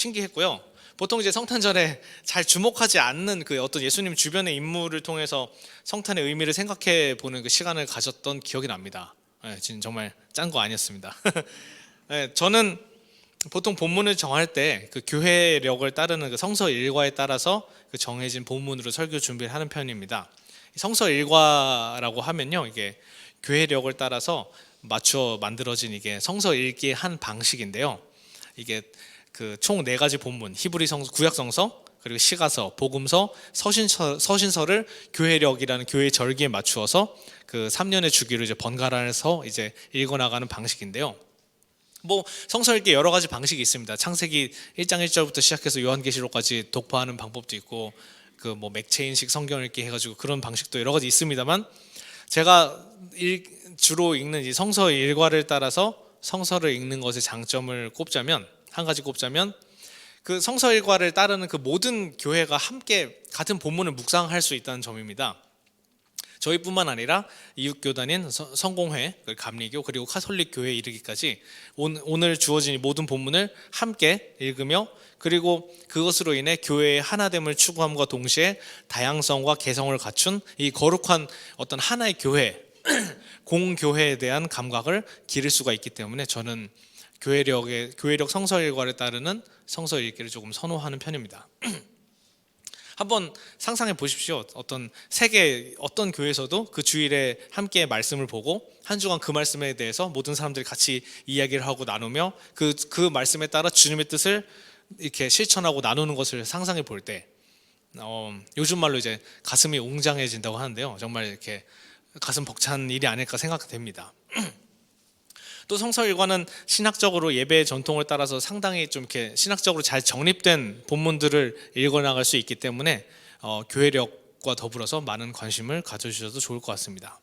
신기했고요. 보통 이제 성탄절에 잘 주목하지 않는 그 어떤 예수님 주변의 인물을 통해서 성탄의 의미를 생각해 보는 그 시간을 가졌던 기억이 납니다. 지금 정말 짠 거 아니었습니다. 저는 보통 본문을 정할 때 그 교회력을 따르는 그 성서 일과에 따라서 그 정해진 본문으로 설교 준비를 하는 편입니다. 성서 일과라고 하면요, 이게 교회력을 따라서 맞추어 만들어진 이게 성서 읽기의 한 방식인데요. 이게 그 총 네 가지 본문, 히브리 성서, 구약 성서, 그리고 시가서, 복음서, 서신서를 교회력이라는 교회 절기에 맞추어서 그 3년의 주기로 이제 번갈아서 이제 읽어 나가는 방식인데요. 뭐 성서 읽기 여러 가지 방식이 있습니다. 창세기 1장 1절부터 시작해서 요한계시록까지 독파하는 방법도 있고, 그 뭐 맥체인식 성경 읽기 해가지고 그런 방식도 여러 가지 있습니다만, 제가 주로 읽는 이 성서 일과를 따라서 성서를 읽는 것의 장점을 꼽자면, 한 가지 꼽자면, 그 성서 일과를 따르는 그 모든 교회가 함께 같은 본문을 묵상할 수 있다는 점입니다. 저희뿐만 아니라 이웃교단인 성공회, 감리교, 그리고 카톨릭 교회에 이르기까지 오늘 주어진 모든 본문을 함께 읽으며, 그리고 그것으로 인해 교회의 하나됨을 추구함과 동시에 다양성과 개성을 갖춘 이 거룩한 어떤 하나의 교회, 공교회에 대한 감각을 기를 수가 있기 때문에 저는 교회력 성서 일과를 따르는 성서 읽기를 조금 선호하는 편입니다. 한번 상상해 보십시오. 어떤 세계 어떤 교회에서도 그 주일에 함께 말씀을 보고 한 주간 그 말씀에 대해서 모든 사람들이 같이 이야기를 하고 나누며 그 말씀에 따라 주님의 뜻을 이렇게 실천하고 나누는 것을 상상해 볼 때, 요즘 말로 이제 가슴이 웅장해진다고 하는데요. 정말 이렇게 가슴 벅찬 일이 아닐까 생각됩니다. 또 성서 일과는 신학적으로 예배의 전통을 따라서 상당히 좀 이렇게 신학적으로 잘 정립된 본문들을 읽어 나갈 수 있기 때문에 교회력과 더불어서 많은 관심을 가져주셔도 좋을 것 같습니다.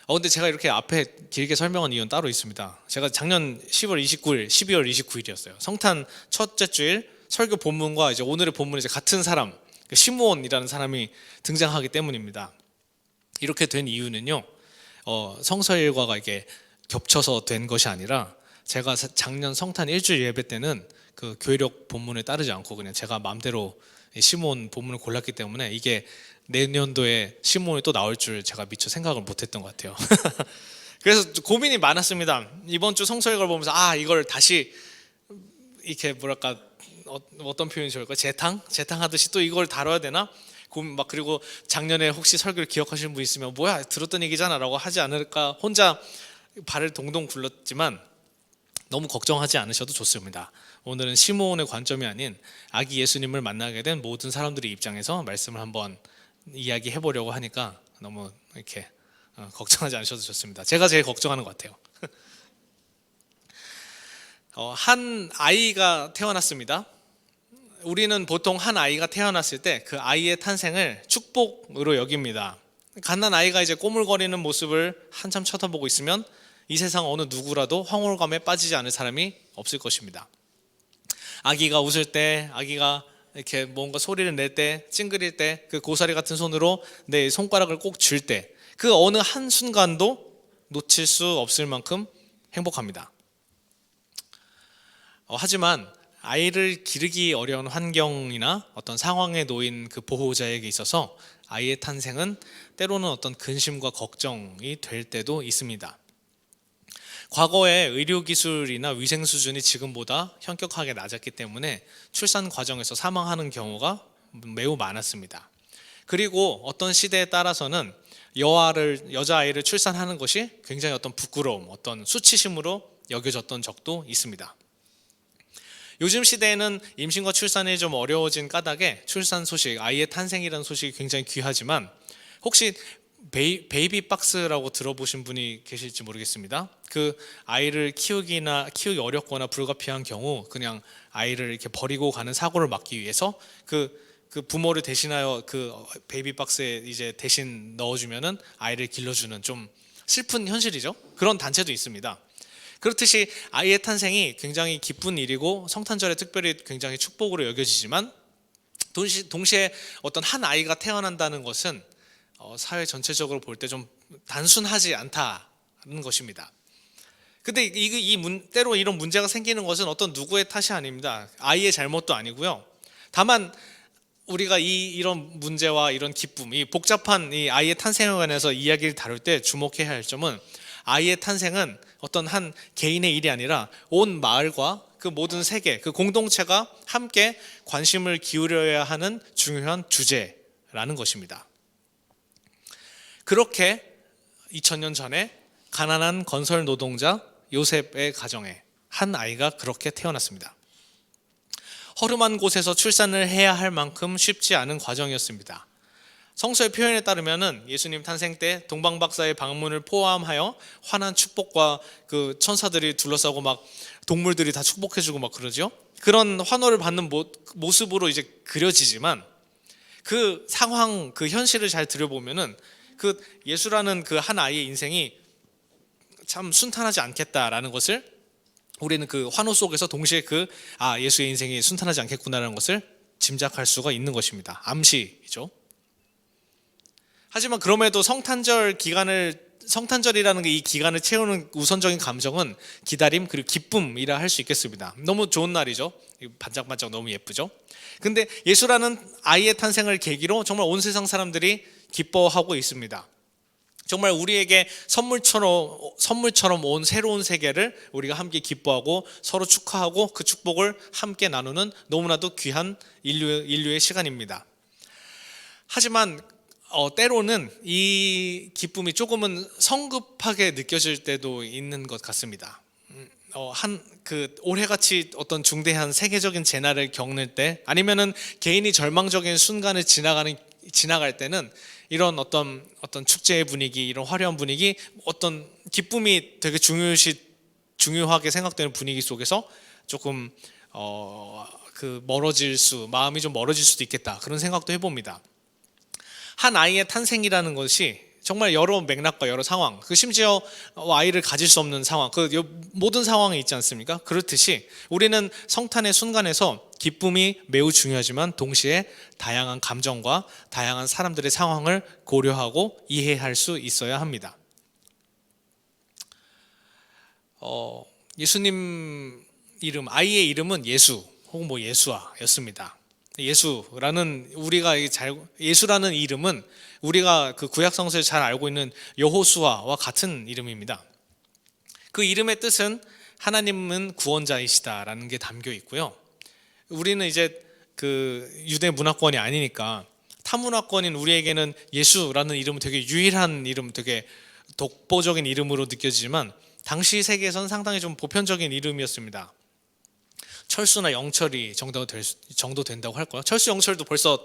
근데 제가 이렇게 앞에 길게 설명한 이유는 따로 있습니다. 제가 작년 10월 29일, 12월 29일이었어요. 성탄 첫째 주일 설교 본문과 이제 오늘의 본문이 이제 같은 사람, 시므온이라는 사람이 등장하기 때문입니다. 이렇게 된 이유는요, 성서 일과가 이게 겹쳐서 된 것이 아니라, 제가 작년 성탄 일주일 예배 때는 그 교회력 본문을 따르지 않고 그냥 제가 마음대로 시므온 본문을 골랐기 때문에 이게 내년도에 시므온이 또 나올 줄 제가 미처 생각을 못했던 것 같아요. 그래서 고민이 많았습니다. 이번 주 성서 일과를 보면서 이걸 다시 이렇게 뭐랄까, 어떤 표현이 좋을까, 재탕하듯이 또 이걸 다뤄야 되나, 그리고 작년에 혹시 설교를 기억하시는 분 있으면 뭐야 들었던 얘기잖아 라고 하지 않을까, 혼자 발을 동동 굴렀지만 너무 걱정하지 않으셔도 좋습니다. 오늘은 시므온의 관점이 아닌 아기 예수님을 만나게 된 모든 사람들의 입장에서 말씀을 한번 이야기해 보려고 하니까 너무 이렇게 걱정하지 않으셔도 좋습니다. 제가 제일 걱정하는 것 같아요. 한 아이가 태어났습니다. 우리는 보통 한 아이가 태어났을 때 그 아이의 탄생을 축복으로 여깁니다. 갓난 아이가 이제 꼬물거리는 모습을 한참 쳐다보고 있으면 이 세상 어느 누구라도 황홀감에 빠지지 않을 사람이 없을 것입니다. 아기가 웃을 때, 아기가 이렇게 뭔가 소리를 낼 때, 찡그릴 때, 그 고사리 같은 손으로 내 손가락을 꼭 쥘 때, 그 어느 한순간도 놓칠 수 없을 만큼 행복합니다. 하지만 아이를 기르기 어려운 환경이나 어떤 상황에 놓인 그 보호자에게 있어서 아이의 탄생은 때로는 어떤 근심과 걱정이 될 때도 있습니다. 과거에 의료기술이나 위생 수준이 지금보다 현격하게 낮았기 때문에 출산 과정에서 사망하는 경우가 매우 많았습니다. 그리고 어떤 시대에 따라서는 여자아이를 출산하는 것이 굉장히 어떤 부끄러움, 어떤 수치심으로 여겨졌던 적도 있습니다. 요즘 시대에는 임신과 출산이 좀 어려워진 까닭에 출산 소식, 아이의 탄생이라는 소식이 굉장히 귀하지만, 혹시 베이비 박스라고 들어보신 분이 계실지 모르겠습니다. 그 아이를 키우기 어렵거나 불가피한 경우 그냥 아이를 이렇게 버리고 가는 사고를 막기 위해서 그 부모를 대신하여 그 베이비 박스에 이제 대신 넣어주면은 아이를 길러주는, 좀 슬픈 현실이죠. 그런 단체도 있습니다. 그렇듯이 아이의 탄생이 굉장히 기쁜 일이고 성탄절에 특별히 굉장히 축복으로 여겨지지만, 동시에 어떤 한 아이가 태어난다는 것은 사회 전체적으로 볼 때 좀 단순하지 않다는 것입니다. 근데 때로 이런 문제가 생기는 것은 어떤 누구의 탓이 아닙니다. 아이의 잘못도 아니고요. 다만 우리가 이런 문제와 이런 기쁨, 이 복잡한 이 아이의 탄생에 관해서 이야기를 다룰 때 주목해야 할 점은, 아이의 탄생은 어떤 한 개인의 일이 아니라 온 마을과 그 모든 세계, 그 공동체가 함께 관심을 기울여야 하는 중요한 주제라는 것입니다. 그렇게 2000년 전에 가난한 건설 노동자 요셉의 가정에 한 아이가 그렇게 태어났습니다. 허름한 곳에서 출산을 해야 할 만큼 쉽지 않은 과정이었습니다. 성서의 표현에 따르면은 예수님 탄생 때 동방박사의 방문을 포함하여 환한 축복과 그 천사들이 둘러싸고 막 동물들이 다 축복해주고 막 그러죠. 그런 환호를 받는 모습으로 이제 그려지지만, 그 상황, 그 현실을 잘 들여보면은 그 예수라는 그 한 아이의 인생이 참 순탄하지 않겠다라는 것을, 우리는 그 환호 속에서 동시에 예수의 인생이 순탄하지 않겠구나라는 것을 짐작할 수가 있는 것입니다. 암시이죠. 하지만 그럼에도 성탄절이라는 이 기간을 채우는 우선적인 감정은 기다림 그리고 기쁨이라 할 수 있겠습니다. 너무 좋은 날이죠. 반짝반짝 너무 예쁘죠. 근데 예수라는 아이의 탄생을 계기로 정말 온 세상 사람들이 기뻐하고 있습니다. 정말 우리에게 선물처럼 온 새로운 세계를 우리가 함께 기뻐하고 서로 축하하고 그 축복을 함께 나누는 너무나도 귀한 인류의 시간입니다. 하지만 때로는 이 기쁨이 조금은 성급하게 느껴질 때도 있는 것 같습니다. 올해같이 어떤 중대한 세계적인 재난을 겪는 때, 아니면은 개인이 절망적인 순간을 지나갈 때는 이런 어떤 축제의 분위기, 이런 화려한 분위기, 어떤 기쁨이 되게 중요하게 생각되는 분위기 속에서 조금 마음이 좀 멀어질 수도 있겠다, 그런 생각도 해봅니다. 한 아이의 탄생이라는 것이 정말 여러 맥락과 여러 상황, 심지어 아이를 가질 수 없는 상황, 모든 상황이 있지 않습니까? 그렇듯이 우리는 성탄의 순간에서 기쁨이 매우 중요하지만 동시에 다양한 감정과 다양한 사람들의 상황을 고려하고 이해할 수 있어야 합니다. 예수님 아이의 이름은 예수 혹은 예수아였습니다. 예수라는 이름은 우리가 그 구약 성서에 잘 알고 있는 여호수아와 같은 이름입니다. 그 이름의 뜻은 하나님은 구원자이시다라는 게 담겨 있고요. 우리는 이제 그 유대 문화권이 아니니까 타문화권인 우리에게는 예수라는 이름은 되게 유일한 이름, 되게 독보적인 이름으로 느껴지지만 당시 세계에서는 상당히 좀 보편적인 이름이었습니다. 철수나 영철이 정도 된다고 할 거예요. 철수, 영철도 벌써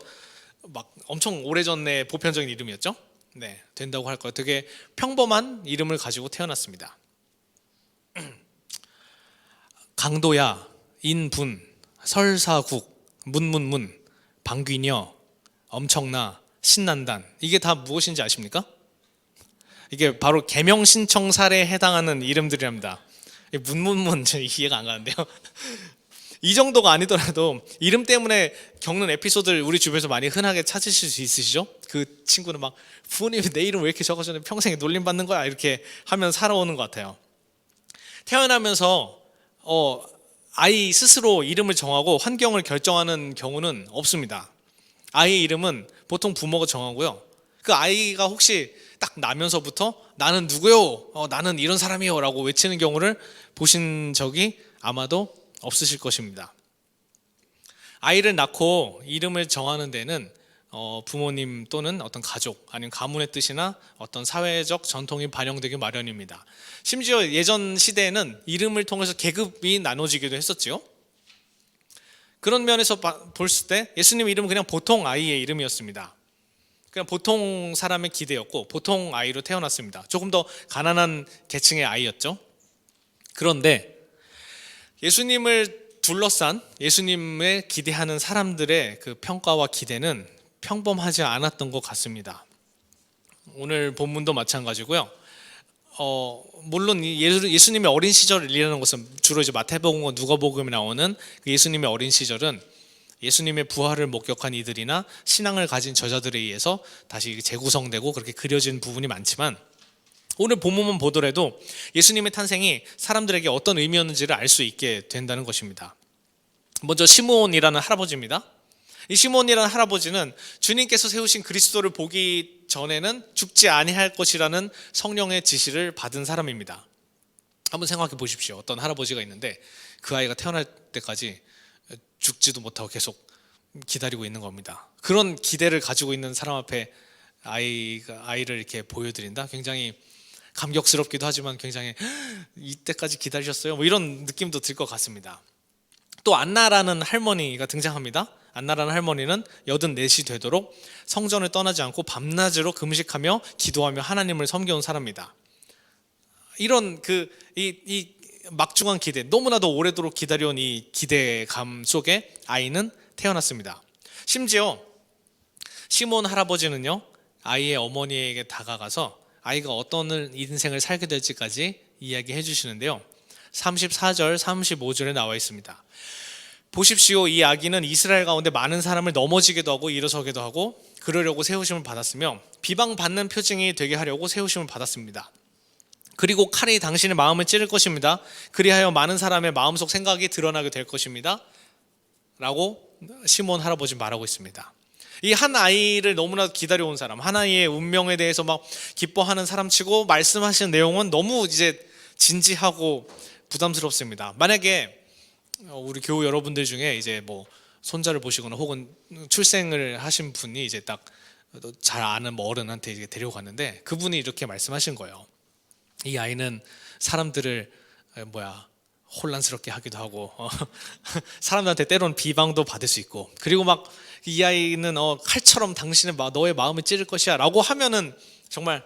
막 엄청 오래전에 보편적인 이름이었죠. 네, 된다고 할 거예요. 되게 평범한 이름을 가지고 태어났습니다. 강도야, 인분, 설사국, 문문문, 방귀녀, 엄청나, 신난단, 이게 다 무엇인지 아십니까? 이게 바로 계명 신청 사례에 해당하는 이름들이랍니다. 문문문 이해가 안 가는데요. 이 정도가 아니더라도 이름 때문에 겪는 에피소드를 우리 주변에서 많이 흔하게 찾으실 수 있으시죠? 그 친구는 막 부모님이 내 이름 왜 이렇게 적어줬는데 평생에 놀림받는 거야, 이렇게 하면 살아오는 것 같아요. 태어나면서 아이 스스로 이름을 정하고 환경을 결정하는 경우는 없습니다. 아이의 이름은 보통 부모가 정하고요. 그 아이가 혹시 딱 나면서부터 나는 누구요? 나는 이런 사람이요 라고 외치는 경우를 보신 적이 아마도 없으실 것입니다. 아이를 낳고 이름을 정하는 데는 부모님 또는 어떤 가족 아니면 가문의 뜻이나 어떤 사회적 전통이 반영되기 마련입니다. 심지어 예전 시대에는 이름을 통해서 계급이 나눠지기도 했었지요. 그런 면에서 봤을 때 예수님 이름은 그냥 보통 아이의 이름이었습니다. 그냥 보통 사람의 기대였고 보통 아이로 태어났습니다. 조금 더 가난한 계층의 아이였죠. 그런데 예수님을 둘러싼 예수님을 기대하는 사람들의 그 평가와 기대는 평범하지 않았던 것 같습니다. 오늘 본문도 마찬가지고요. 물론 예수님의 어린 시절이라는 것은 주로 이제 마태복음과 누가복음에 나오는 그 예수님의 어린 시절은 예수님의 부활을 목격한 이들이나 신앙을 가진 저자들에 의해서 다시 재구성되고 그렇게 그려진 부분이 많지만, 오늘 본문만 보더라도 예수님의 탄생이 사람들에게 어떤 의미였는지를 알 수 있게 된다는 것입니다. 먼저 시므온이라는 할아버지입니다. 이 시므온이라는 할아버지는 주님께서 세우신 그리스도를 보기 전에는 죽지 아니할 것이라는 성령의 지시를 받은 사람입니다. 한번 생각해 보십시오. 어떤 할아버지가 있는데 그 아이가 태어날 때까지 죽지도 못하고 계속 기다리고 있는 겁니다. 그런 기대를 가지고 있는 사람 앞에 아이를 이렇게 보여드린다? 굉장히 감격스럽기도 하지만 굉장히 이때까지 기다리셨어요? 뭐 이런 느낌도 들 것 같습니다. 또 안나라는 할머니가 등장합니다. 안나라는 할머니는 84이 되도록 성전을 떠나지 않고 밤낮으로 금식하며 기도하며 하나님을 섬겨온 사람입니다. 이런 이 막중한 기대, 너무나도 오래도록 기다려온 이 기대감 속에 아이는 태어났습니다. 심지어 시몬 할아버지는요, 아이의 어머니에게 다가가서 아이가 어떤 인생을 살게 될지까지 이야기해 주시는데요. 34절, 35절에 나와 있습니다. 보십시오, 이 아기는 이스라엘 가운데 많은 사람을 넘어지게도 하고 일어서게도 하고 그러려고 세우심을 받았으며 비방받는 표징이 되게 하려고 세우심을 받았습니다. 그리고 칼이 당신의 마음을 찌를 것입니다. 그리하여 많은 사람의 마음속 생각이 드러나게 될 것입니다. 라고 시몬 할아버지 말하고 있습니다. 이 한 아이를 너무나 기다려온 사람, 한 아이의 운명에 대해서 막 기뻐하는 사람치고 말씀하시는 내용은 너무 이제 진지하고 부담스럽습니다. 만약에 우리 교우 여러분들 중에 이제 뭐 손자를 보시거나 혹은 출생을 하신 분이 이제 딱 잘 아는 뭐 어른한테 이제 데려갔는데 그분이 이렇게 말씀하신 거예요. 이 아이는 사람들을 혼란스럽게 하기도 하고 사람들한테 때로는 비방도 받을 수 있고, 그리고 막 이 아이는 칼처럼 너의 마음을 찌를 것이야 라고 하면은 정말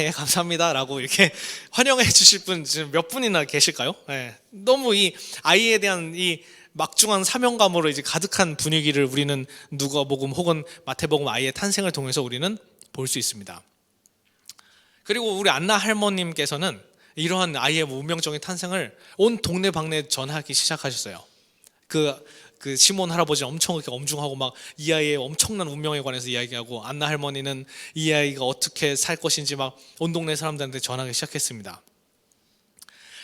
예 감사합니다 라고 이렇게 환영해 주실 분 지금 몇 분이나 계실까요? 네. 너무 이 아이에 대한 이 막중한 사명감으로 이제 가득한 분위기를 우리는 누가복음 혹은 마태복음 아이의 탄생을 통해서 우리는 볼 수 있습니다. 그리고 우리 안나 할머님께서는 이러한 아이의 운명적인 탄생을 온 동네 방네 전하기 시작하셨어요. 그 시몬 할아버지는 엄청 이렇게 엄중하고 막 이 아이의 엄청난 운명에 관해서 이야기하고, 안나 할머니는 이 아이가 어떻게 살 것인지 막 온 동네 사람들한테 전하기 시작했습니다.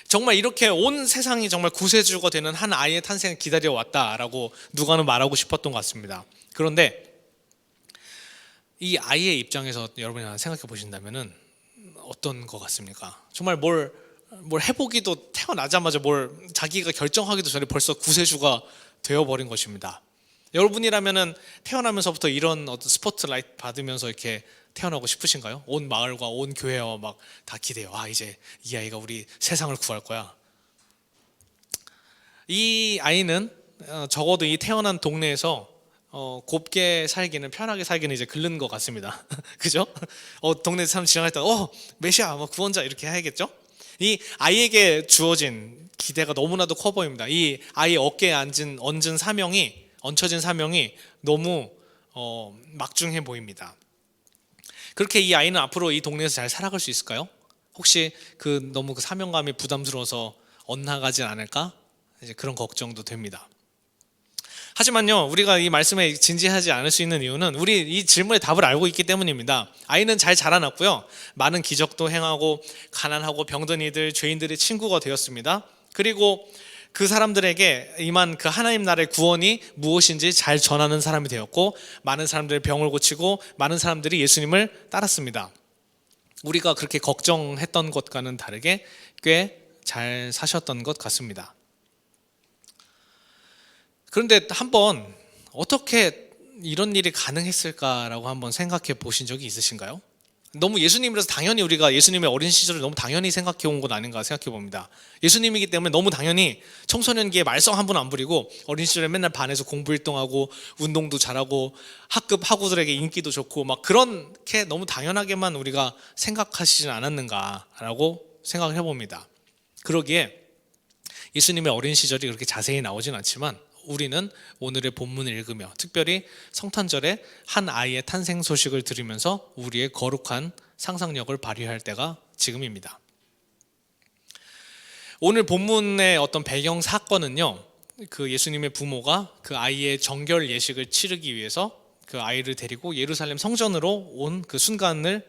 정말 이렇게 온 세상이 정말 구세주가 되는 한 아이의 탄생을 기다려왔다라고 누가는 말하고 싶었던 것 같습니다. 그런데 이 아이의 입장에서 여러분이 생각해 보신다면은 어떤 것 같습니까? 정말 뭘 해보기도, 태어나자마자 자기가 결정하기도 전에 벌써 구세주가 되어버린 것입니다. 여러분이라면은 태어나면서부터 이런 어떤 스포트라이트 받으면서 이렇게 태어나고 싶으신가요? 온 마을과 온 교회와 막 다 기대요. 이제 이 아이가 우리 세상을 구할 거야. 이 아이는 적어도 이 태어난 동네에서 곱게 살기는, 편하게 살기는 이제 글른 것 같습니다. 그죠? 동네 사람 지나갈 때 메시아, 구원자 이렇게 해야겠죠? 이 아이에게 주어진 기대가 너무나도 커 보입니다. 이 아이 어깨에 얹혀진 사명이 너무 막중해 보입니다. 그렇게 이 아이는 앞으로 이 동네에서 잘 살아갈 수 있을까요? 혹시 너무 그 사명감이 부담스러워서 엇나가진 않을까? 이제 그런 걱정도 됩니다. 하지만요, 우리가 이 말씀에 진지하지 않을 수 있는 이유는 우리 이 질문의 답을 알고 있기 때문입니다. 아이는 잘 자라났고요, 많은 기적도 행하고 가난하고 병든 이들, 죄인들의 친구가 되었습니다. 그리고 그 사람들에게 임한 그 하나님 나라의 구원이 무엇인지 잘 전하는 사람이 되었고, 많은 사람들의 병을 고치고 많은 사람들이 예수님을 따랐습니다. 우리가 그렇게 걱정했던 것과는 다르게 꽤 잘 사셨던 것 같습니다. 그런데 한번 어떻게 이런 일이 가능했을까라고 한번 생각해 보신 적이 있으신가요? 너무 예수님이라서 당연히 우리가 예수님의 어린 시절을 너무 당연히 생각해 온 건 아닌가 생각해 봅니다. 예수님이기 때문에 너무 당연히 청소년기에 말썽 한 번 안 부리고 어린 시절에 맨날 반에서 공부 1등하고 운동도 잘하고 학급 학우들에게 인기도 좋고 막 그렇게 너무 당연하게만 우리가 생각하시진 않았는가라고 생각을 해봅니다. 그러기에 예수님의 어린 시절이 그렇게 자세히 나오진 않지만 우리는 오늘의 본문을 읽으며 특별히 성탄절에 한 아이의 탄생 소식을 들으면서 우리의 거룩한 상상력을 발휘할 때가 지금입니다. 오늘 본문의 어떤 배경 사건은요, 그 예수님의 부모가 그 아이의 정결 예식을 치르기 위해서 그 아이를 데리고 예루살렘 성전으로 온 그 순간을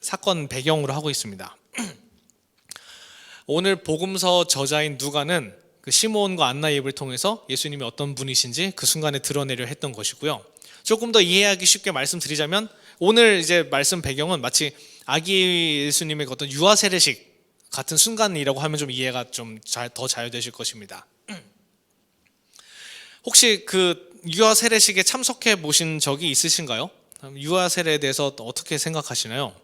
사건 배경으로 하고 있습니다. 오늘 복음서 저자인 누가는 그 시므온과 안나의 입을 통해서 예수님이 어떤 분이신지 그 순간에 드러내려 했던 것이고요. 조금 더 이해하기 쉽게 말씀드리자면 오늘 이제 말씀 배경은 마치 아기 예수님의 어떤 유아 세례식 같은 순간이라고 하면 좀 이해가 좀 더 자유되실 것입니다. 혹시 그 유아 세례식에 참석해 보신 적이 있으신가요? 유아 세례에 대해서 어떻게 생각하시나요?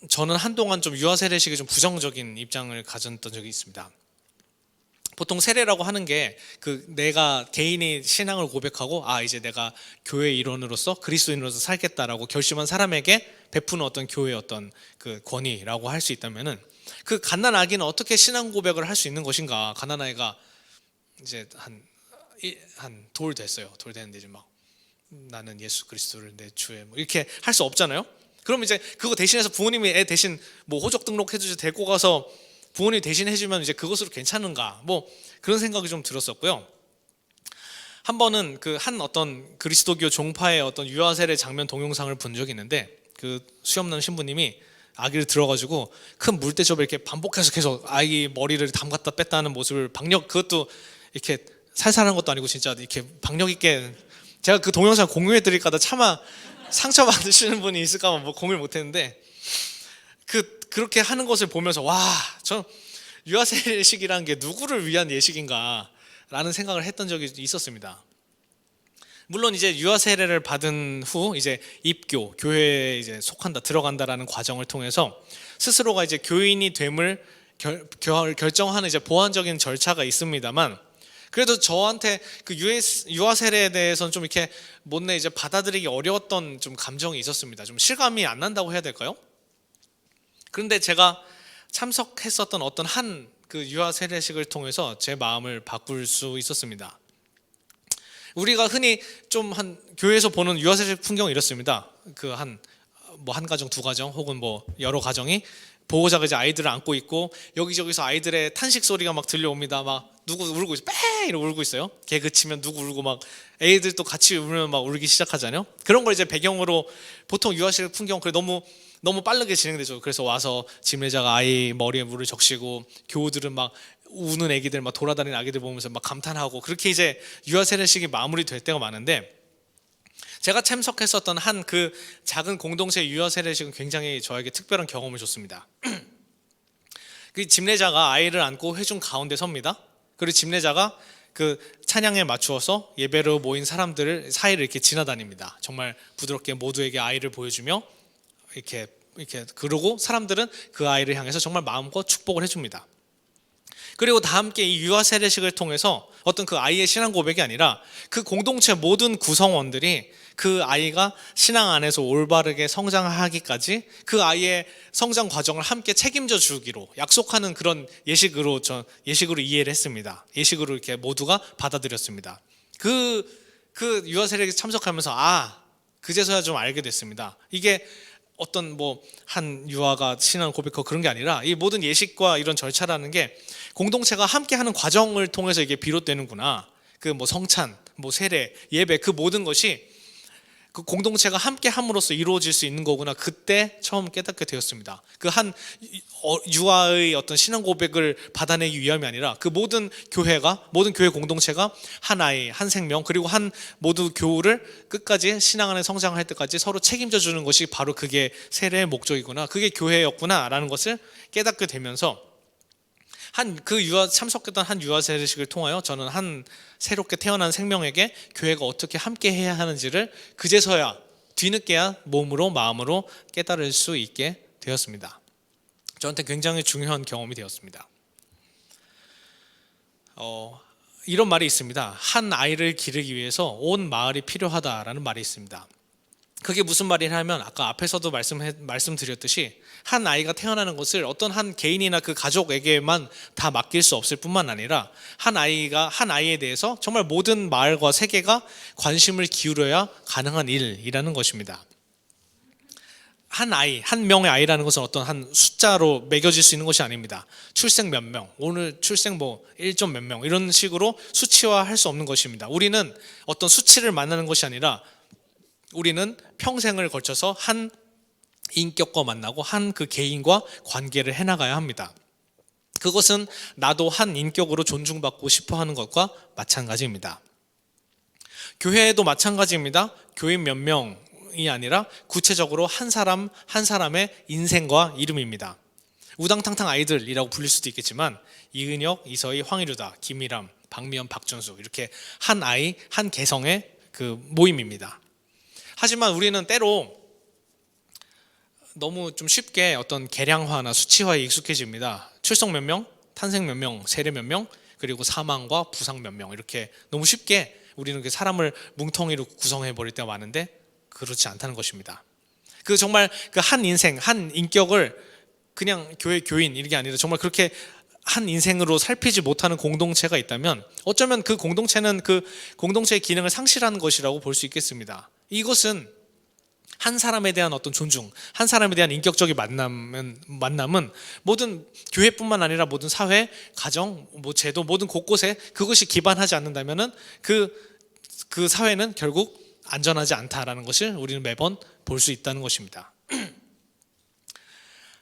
저는 한동안 좀 유아 세례식에 좀 부정적인 입장을 가졌던 적이 있습니다. 보통 세례라고 하는 게 그 내가 개인이 신앙을 고백하고 이제 내가 교회 일원으로서 그리스도인으로서 살겠다라고 결심한 사람에게 베푸는 어떤 교회의 어떤 그 권위라고 할 수 있다면은 그 갓난 아기는 어떻게 신앙 고백을 할 수 있는 것인가? 갓난 아이가 이제 한 돌 됐어요. 돌 됐는데 이제 막 나는 예수 그리스도를 내 주의 뭐 이렇게 할 수 없잖아요. 그럼 이제 그거 대신해서 부모님이 애 대신 뭐 호적 등록해 주셔서 데리고 가서 부모님이 대신 해주면 이제 그것으로 괜찮은가? 뭐 그런 생각이 좀 들었었고요. 한 번은 그 한 어떤 그리스도교 종파의 어떤 유아 세례 장면 동영상을 본 적이 있는데 그 수염난 신부님이 아기를 들어가지고 큰 물대접에 이렇게 반복해서 계속 아기 머리를 담갔다 뺐다 하는 모습을 그것도 이렇게 살살한 것도 아니고 진짜 이렇게 박력 있게 제가 그 동영상 공유해 드릴까다 차마 상처 받으시는 분이 있을까 뭐 공유를 못했는데 그렇게 하는 것을 보면서 저 유아 세례식이라는 게 누구를 위한 예식인가 라는 생각을 했던 적이 있었습니다. 물론 이제 유아 세례를 받은 후 이제 입교, 교회에 이제 속한다, 들어간다라는 과정을 통해서 스스로가 이제 교인이 됨을 결정하는 이제 보완적인 절차가 있습니다만 그래도 저한테 그 유아 세례에 대해서는 좀 이렇게 못내 이제 받아들이기 어려웠던 좀 감정이 있었습니다. 좀 실감이 안 난다고 해야 될까요? 그런데 제가 참석했었던 어떤 한 그 유아 세례식을 통해서 제 마음을 바꿀 수 있었습니다. 우리가 흔히 좀 한 교회에서 보는 유아 세례식 풍경이 이렇습니다. 그 한 가정, 두 가정 혹은 뭐 여러 가정이 보호자가 이제 아이들을 안고 있고 여기저기서 아이들의 탄식 소리가 막 들려옵니다. 막 누구 울고 있어, 빼 이러고 울고 있어요. 개 그치면 누구 울고 막 애들도 같이 울면 막 울기 시작하잖아요. 그런 걸 이제 배경으로 보통 유아 세례 풍경 너무 빠르게 진행되죠. 그래서 와서 집례자가 아이 머리에 물을 적시고 교우들은 막 우는 애기들 막 돌아다니는 아기들 보면서 막 감탄하고 그렇게 이제 유아 세례식이 마무리될 때가 많은데 제가 참석했었던 한 그 작은 공동체 유아 세례식은 굉장히 저에게 특별한 경험을 줬습니다. 그 집례자가 아이를 안고 회중 가운데 섭니다. 그리고 집례자가 그 찬양에 맞추어서 예배로 모인 사람들을 사이를 이렇게 지나다닙니다. 정말 부드럽게 모두에게 아이를 보여주며 이렇게 그러고 사람들은 그 아이를 향해서 정말 마음껏 축복을 해줍니다. 그리고 다 함께 이 유아 세례식을 통해서 어떤 그 아이의 신앙 고백이 아니라 그 공동체 모든 구성원들이 그 아이가 신앙 안에서 올바르게 성장하기까지 그 아이의 성장 과정을 함께 책임져 주기로 약속하는 그런 예식으로 이해를 했습니다. 예식으로 이렇게 모두가 받아들였습니다. 그 유아 세례식 참석하면서 그제서야 좀 알게 됐습니다. 이게 어떤 한 유아가 신앙을 고백하고 그런 게 아니라 이 모든 예식과 이런 절차라는 게 공동체가 함께 하는 과정을 통해서 이게 비롯되는구나. 그 성찬, 세례, 예배 그 모든 것이 그 공동체가 함께 함으로써 이루어질 수 있는 거구나. 그때 처음 깨닫게 되었습니다. 그 한 유아의 어떤 신앙 고백을 받아내기 위함이 아니라 그 모든 교회 공동체가 한 아이, 한 생명 그리고 한 모두 교우를 끝까지 신앙 안에 성장할 때까지 서로 책임져 주는 것이 바로 그게 세례의 목적이구나. 그게 교회였구나라는 것을 깨닫게 되면서 참석했던 한 유아 세례식을 통하여 저는 한 새롭게 태어난 생명에게 교회가 어떻게 함께 해야 하는지를 그제서야 뒤늦게야 몸으로 마음으로 깨달을 수 있게 되었습니다. 저한테 굉장히 중요한 경험이 되었습니다. 이런 말이 있습니다. 한 아이를 기르기 위해서 온 마을이 필요하다라는 말이 있습니다. 그게 무슨 말이냐면 아까 앞에서도 말씀드렸듯이 한 아이가 태어나는 것을 어떤 한 개인이나 그 가족에게만 다 맡길 수 없을 뿐만 아니라 한 아이에 대해서 정말 모든 마을과 세계가 관심을 기울여야 가능한 일이라는 것입니다. 한 명의 아이라는 것은 어떤 한 숫자로 매겨질 수 있는 것이 아닙니다. 출생 몇 명, 오늘 출생 1점 몇 명 이런 식으로 수치화할 수 없는 것입니다. 우리는 어떤 수치를 만나는 것이 아니라 우리는 평생을 걸쳐서 한 인격과 만나고 한 그 개인과 관계를 해나가야 합니다. 그것은 나도 한 인격으로 존중받고 싶어 하는 것과 마찬가지입니다. 교회도 마찬가지입니다. 교인 몇 명이 아니라 구체적으로 한 사람 한 사람의 인생과 이름입니다. 우당탕탕 아이들이라고 불릴 수도 있겠지만 이은혁, 이서희, 황희류다, 김희람, 박미연, 박준수 이렇게 한 아이, 한 개성의 그 모임입니다. 하지만 우리는 때로 너무 좀 쉽게 어떤 계량화나 수치화에 익숙해집니다. 출석 몇 명, 탄생 몇 명, 세례 몇 명, 그리고 사망과 부상 몇 명 이렇게 너무 쉽게 우리는 그 사람을 뭉텅이로 구성해 버릴 때가 많은데 그렇지 않다는 것입니다. 그 정말 그 한 인생, 한 인격을 그냥 교회 교인 이게 아니라 정말 그렇게 한 인생으로 살피지 못하는 공동체가 있다면 어쩌면 그 공동체는 그 공동체의 기능을 상실하는 것이라고 볼 수 있겠습니다. 이것은 한 사람에 대한 어떤 존중, 한 사람에 대한 인격적인 만남은 모든 교회뿐만 아니라 모든 사회, 가정, 제도 모든 곳곳에 그것이 기반하지 않는다면은 그 사회는 결국 안전하지 않다라는 것을 우리는 매번 볼 수 있다는 것입니다.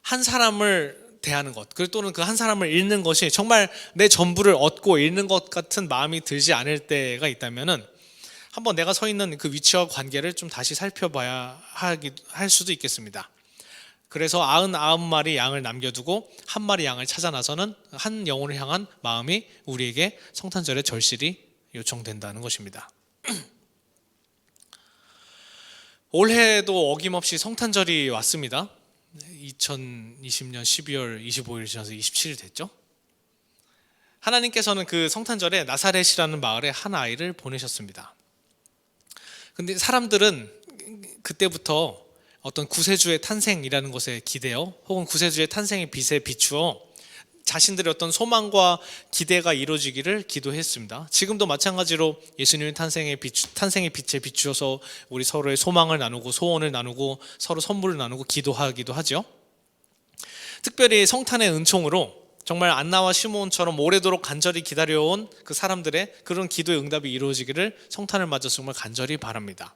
한 사람을 대하는 것, 또는 그 한 사람을 잃는 것이 정말 내 전부를 얻고 잃는 것 같은 마음이 들지 않을 때가 있다면은 한번 내가 서 있는 그 위치와 관계를 좀 다시 살펴봐야 할 수도 있겠습니다. 그래서 99마리 양을 남겨두고 한 마리 양을 찾아 나서는 한 영혼을 향한 마음이 우리에게 성탄절의 절실히 요청된다는 것입니다. 올해도 어김없이 성탄절이 왔습니다. 2020년 12월 25일 지나서 27일 됐죠. 하나님께서는 그 성탄절에 나사렛이라는 마을에 한 아이를 보내셨습니다. 근데 사람들은 그때부터 어떤 구세주의 탄생이라는 것에 기대어 혹은 구세주의 탄생의 빛에 비추어 자신들의 어떤 소망과 기대가 이루어지기를 기도했습니다. 지금도 마찬가지로 예수님의 탄생의 빛에 비추어서 우리 서로의 소망을 나누고 소원을 나누고 서로 선물을 나누고 기도하기도 하죠. 특별히 성탄의 은총으로 정말 안나와 시므온처럼 오래도록 간절히 기다려온 그 사람들의 그런 기도의 응답이 이루어지기를 성탄을 맞아서 정말 간절히 바랍니다.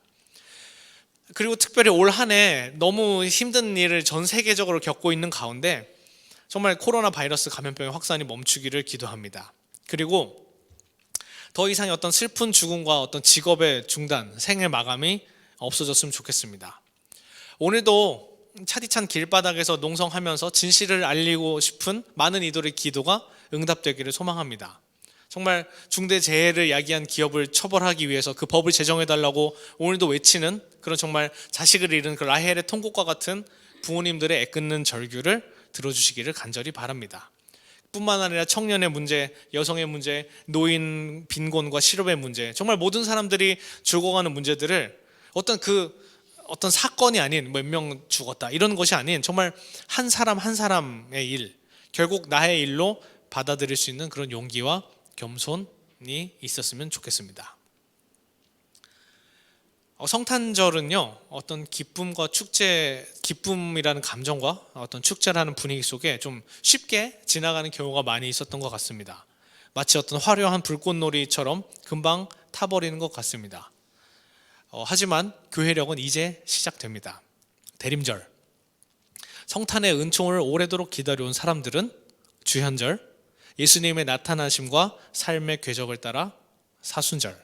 그리고 특별히 올 한 해 너무 힘든 일을 전 세계적으로 겪고 있는 가운데 정말 코로나 바이러스 감염병의 확산이 멈추기를 기도합니다. 그리고 더 이상의 어떤 슬픈 죽음과 어떤 직업의 중단, 생의 마감이 없어졌으면 좋겠습니다. 오늘도 차디찬 길바닥에서 농성하면서 진실을 알리고 싶은 많은 이들의 기도가 응답되기를 소망합니다. 정말 중대재해를 야기한 기업을 처벌하기 위해서 그 법을 제정해달라고 오늘도 외치는 그런 정말 자식을 잃은 그 라헬의 통곡과 같은 부모님들의 애끓는 절규를 들어주시기를 간절히 바랍니다. 뿐만 아니라 청년의 문제, 여성의 문제, 노인 빈곤과 실업의 문제, 정말 모든 사람들이 죽어가는 문제들을 어떤 사건이 아닌 몇 명 죽었다 이런 것이 아닌 정말 한 사람 한 사람의 일, 결국 나의 일로 받아들일 수 있는 그런 용기와 겸손이 있었으면 좋겠습니다. 성탄절은요 어떤 기쁨과 축제, 기쁨이라는 감정과 어떤 축제라는 분위기 속에 좀 쉽게 지나가는 경우가 많이 있었던 것 같습니다. 마치 어떤 화려한 불꽃놀이처럼 금방 타버리는 것 같습니다. 하지만 교회력은 이제 시작됩니다. 대림절, 성탄의 은총을 오래도록 기다려온 사람들은 주현절, 예수님의 나타나심과 삶의 궤적을 따라 사순절,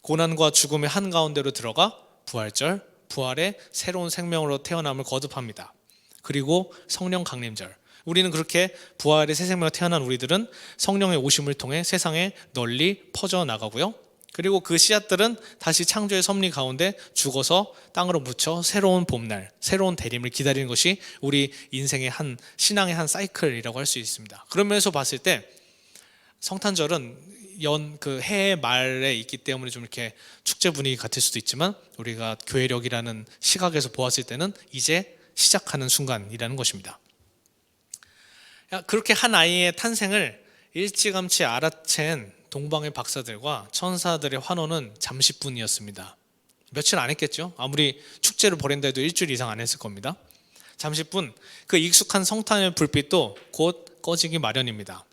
고난과 죽음의 한가운데로 들어가 부활절, 부활의 새로운 생명으로 태어남을 거듭합니다. 그리고 성령 강림절, 우리는 그렇게 부활의 새 생명으로 태어난 우리들은 성령의 오심을 통해 세상에 널리 퍼져나가고요, 그리고 그 씨앗들은 다시 창조의 섭리 가운데 죽어서 땅으로 묻혀 새로운 봄날, 새로운 대림을 기다리는 것이 우리 인생의 신앙의 한 사이클이라고 할 수 있습니다. 그런 면에서 봤을 때 성탄절은 그 해의 말에 있기 때문에 좀 이렇게 축제 분위기 같을 수도 있지만 우리가 교회력이라는 시각에서 보았을 때는 이제 시작하는 순간이라는 것입니다. 그렇게 한 아이의 탄생을 일찌감치 알아챈 동방의 박사들과 천사들의 환호는 잠시뿐이었습니다. 며칠 안 했겠죠? 아무리 축제를 벌인다 해도 일주일 이상 안 했을 겁니다. 잠시뿐 그 익숙한 성탄의 불빛도 곧 꺼지기 마련입니다.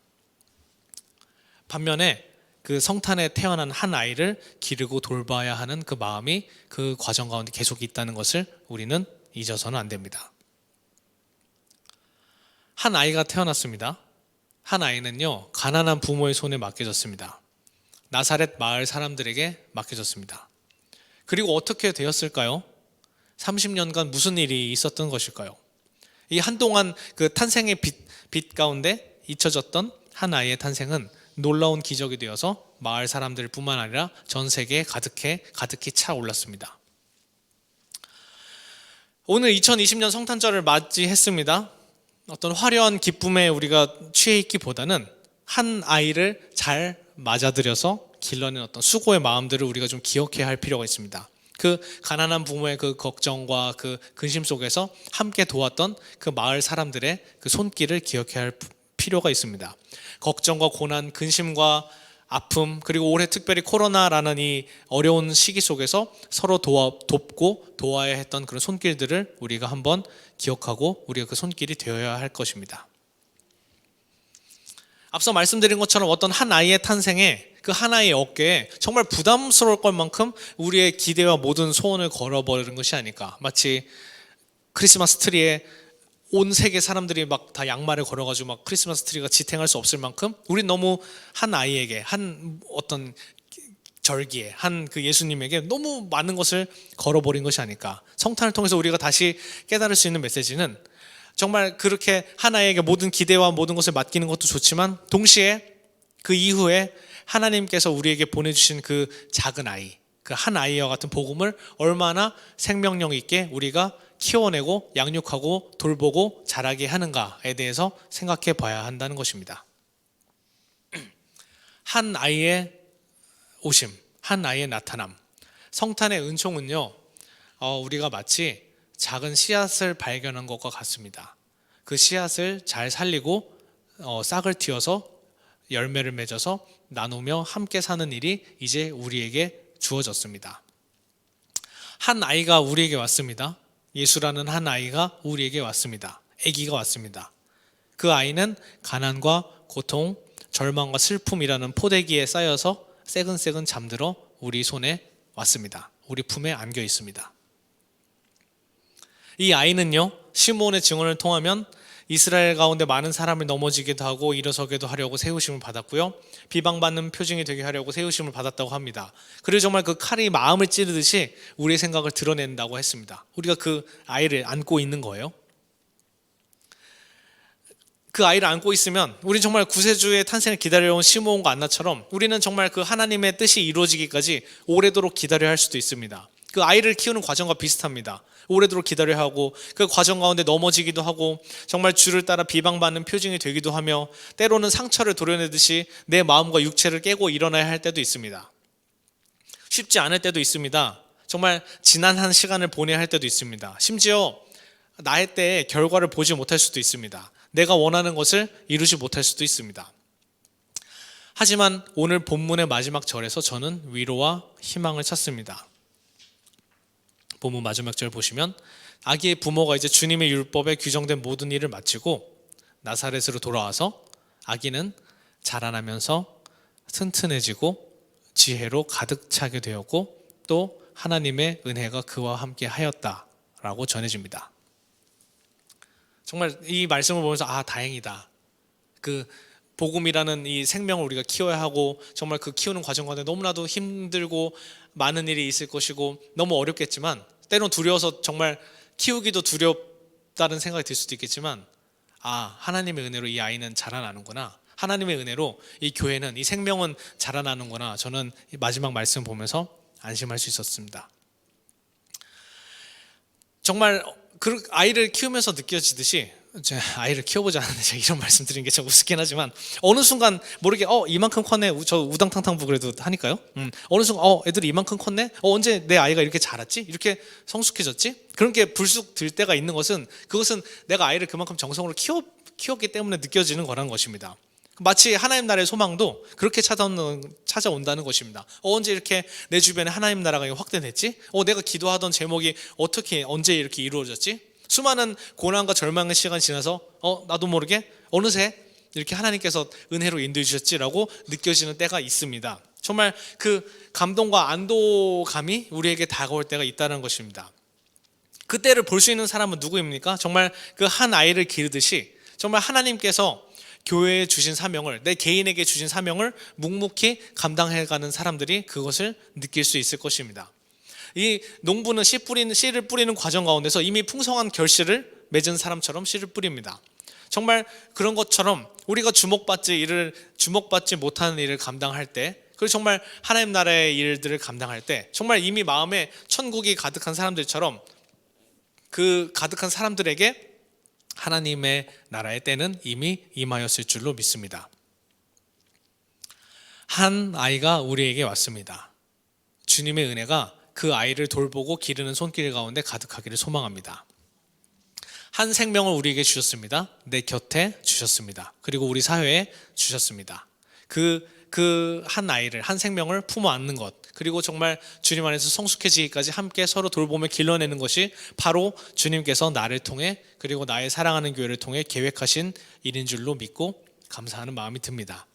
반면에 그 성탄에 태어난 한 아이를 기르고 돌봐야 하는 그 마음이 그 과정 가운데 계속 있다는 것을 우리는 잊어서는 안 됩니다. 한 아이가 태어났습니다. 한 아이는요, 가난한 부모의 손에 맡겨졌습니다. 나사렛 마을 사람들에게 맡겨졌습니다. 그리고 어떻게 되었을까요? 30년간 무슨 일이 있었던 것일까요? 이 한동안 그 탄생의 빛 가운데 잊혀졌던 한 아이의 탄생은 놀라운 기적이 되어서 마을 사람들뿐만 아니라 전 세계에 가득히 차올랐습니다. 오늘 2020년 성탄절을 맞이했습니다. 어떤 화려한 기쁨에 우리가 취해 있기보다는 한 아이를 잘 맞아들여서 길러낸 어떤 수고의 마음들을 우리가 좀 기억해야 할 필요가 있습니다. 그 가난한 부모의 그 걱정과 그 근심 속에서 함께 도왔던 그 마을 사람들의 그 손길을 기억해야 할 필요가 있습니다. 걱정과 고난, 근심과 아픔, 그리고 올해 특별히 코로나라는 이 어려운 시기 속에서 서로 돕고 도와야 했던 그런 손길들을 우리가 한번 기억하고 우리가 그 손길이 되어야 할 것입니다. 앞서 말씀드린 것처럼 어떤 한 아이의 탄생에 그 한 아이의 어깨에 정말 부담스러울 것 만큼 우리의 기대와 모든 소원을 걸어버리는 것이 아닐까. 마치 크리스마스 트리에 온 세계 사람들이 막 다 양말을 걸어가지고 막 크리스마스 트리가 지탱할 수 없을 만큼 우린 너무 한 아이에게, 한 어떤 절기에, 한 그 예수님에게 너무 많은 것을 걸어버린 것이 아닐까. 성탄을 통해서 우리가 다시 깨달을 수 있는 메시지는 정말 그렇게 한 아이에게 모든 기대와 모든 것을 맡기는 것도 좋지만 동시에 그 이후에 하나님께서 우리에게 보내주신 그 작은 아이, 그 한 아이와 같은 복음을 얼마나 생명력 있게 우리가 키워내고 양육하고 돌보고 자라게 하는가에 대해서 생각해 봐야 한다는 것입니다. 한 아이의 오심, 한 아이의 나타남. 성탄의 은총은요, 우리가 마치 작은 씨앗을 발견한 것과 같습니다. 그 씨앗을 잘 살리고 싹을 틔워서 열매를 맺어서 나누며 함께 사는 일이 이제 우리에게 주어졌습니다. 한 아이가 우리에게 왔습니다. 예수라는 한 아이가 우리에게 왔습니다. 아기가 왔습니다. 그 아이는 가난과 고통, 절망과 슬픔이라는 포대기에 쌓여서 새근새근 잠들어 우리 손에 왔습니다. 우리 품에 안겨 있습니다. 이 아이는요, 시므온의 증언을 통하면 이스라엘 가운데 많은 사람을 넘어지기도 하고 일어서기도 하려고 세우심을 받았고요, 비방받는 표징이 되게 하려고 세우심을 받았다고 합니다. 그리고 정말 그 칼이 마음을 찌르듯이 우리의 생각을 드러낸다고 했습니다. 우리가 그 아이를 안고 있는 거예요. 그 아이를 안고 있으면 우리는 정말 구세주의 탄생을 기다려온 시므온과 안나처럼 우리는 정말 그 하나님의 뜻이 이루어지기까지 오래도록 기다려야 할 수도 있습니다. 그 아이를 키우는 과정과 비슷합니다. 오래도록 기다려야 하고 그 과정 가운데 넘어지기도 하고 정말 주를 따라 비방받는 표징이 되기도 하며 때로는 상처를 도려내듯이 내 마음과 육체를 깨고 일어나야 할 때도 있습니다. 쉽지 않을 때도 있습니다. 정말 지난한 시간을 보내야 할 때도 있습니다. 심지어 나의 때에 결과를 보지 못할 수도 있습니다. 내가 원하는 것을 이루지 못할 수도 있습니다. 하지만 오늘 본문의 마지막 절에서 저는 위로와 희망을 찾습니다. 본문 마지막 절 보시면 아기의 부모가 이제 주님의 율법에 규정된 모든 일을 마치고 나사렛으로 돌아와서 아기는 자라나면서 튼튼해지고 지혜로 가득 차게 되었고 또 하나님의 은혜가 그와 함께 하였다라고 전해집니다. 정말 이 말씀을 보면서 다행이다. 그 복음이라는 이 생명을 우리가 키워야 하고 정말 그 키우는 과정 가운데 너무나도 힘들고 많은 일이 있을 것이고 너무 어렵겠지만 때론 두려워서 정말 키우기도 두렵다는 생각이 들 수도 있겠지만 하나님의 은혜로 이 아이는 자라나는구나. 하나님의 은혜로 이 교회는, 이 생명은 자라나는구나. 저는 이 마지막 말씀 보면서 안심할 수 있었습니다. 정말 그 아이를 키우면서 느껴지듯이, 제가 아이를 키워보지 않았는데 제가 이런 말씀 드리는 게 참 우습긴 하지만 어느 순간 모르게 이만큼 컸네. 저 우당탕탕부 그래도 하니까요. 어느 순간 애들이 이만큼 컸네. 언제 내 아이가 이렇게 자랐지? 이렇게 성숙해졌지? 그런 게 불쑥 들 때가 있는 것은 그것은 내가 아이를 그만큼 정성으로 키웠기 때문에 느껴지는 거라는 것입니다. 마치 하나님 나라의 소망도 그렇게 찾아온다는 것입니다. 언제 이렇게 내 주변에 하나님 나라가 확대됐지? 내가 기도하던 제목이 어떻게 언제 이렇게 이루어졌지? 수많은 고난과 절망의 시간이 지나서 나도 모르게 어느새 이렇게 하나님께서 은혜로 인도해 주셨지라고 느껴지는 때가 있습니다. 정말 그 감동과 안도감이 우리에게 다가올 때가 있다는 것입니다. 그때를 볼 수 있는 사람은 누구입니까? 정말 그 한 아이를 기르듯이 정말 하나님께서 교회에 주신 사명을, 내 개인에게 주신 사명을 묵묵히 감당해가는 사람들이 그것을 느낄 수 있을 것입니다. 이 농부는 씨를 뿌리는 과정 가운데서 이미 풍성한 결실을 맺은 사람처럼 씨를 뿌립니다. 정말 그런 것처럼 우리가 주목받지 못하는 일을 감당할 때, 그리고 정말 하나님 나라의 일들을 감당할 때 정말 이미 마음에 천국이 가득한 사람들처럼 그 가득한 사람들에게 하나님의 나라의 때는 이미 임하였을 줄로 믿습니다. 한 아이가 우리에게 왔습니다. 주님의 은혜가 그 아이를 돌보고 기르는 손길 가운데 가득하기를 소망합니다. 한 생명을 우리에게 주셨습니다. 내 곁에 주셨습니다. 그리고 우리 사회에 주셨습니다. 그 한 아이를, 한 생명을 품어 안는 것, 그리고 정말 주님 안에서 성숙해지기까지 함께 서로 돌보며 길러내는 것이 바로 주님께서 나를 통해, 그리고 나의 사랑하는 교회를 통해 계획하신 일인 줄로 믿고 감사하는 마음이 듭니다.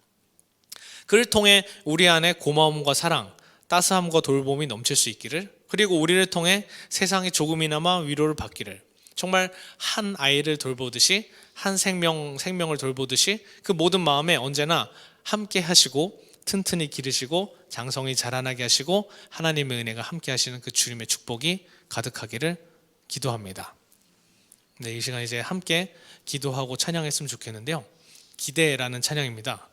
그를 통해 우리 안에 고마움과 사랑, 따스함과 돌봄이 넘칠 수 있기를, 그리고 우리를 통해 세상이 조금이나마 위로를 받기를, 정말 한 아이를 돌보듯이, 한 생명을 돌보듯이 그 모든 마음에 언제나 함께 하시고 튼튼히 기르시고 장성히 자라나게 하시고 하나님의 은혜가 함께 하시는 그 주님의 축복이 가득하기를 기도합니다. 네, 이 시간 이제 함께 기도하고 찬양했으면 좋겠는데요. 기대라는 찬양입니다.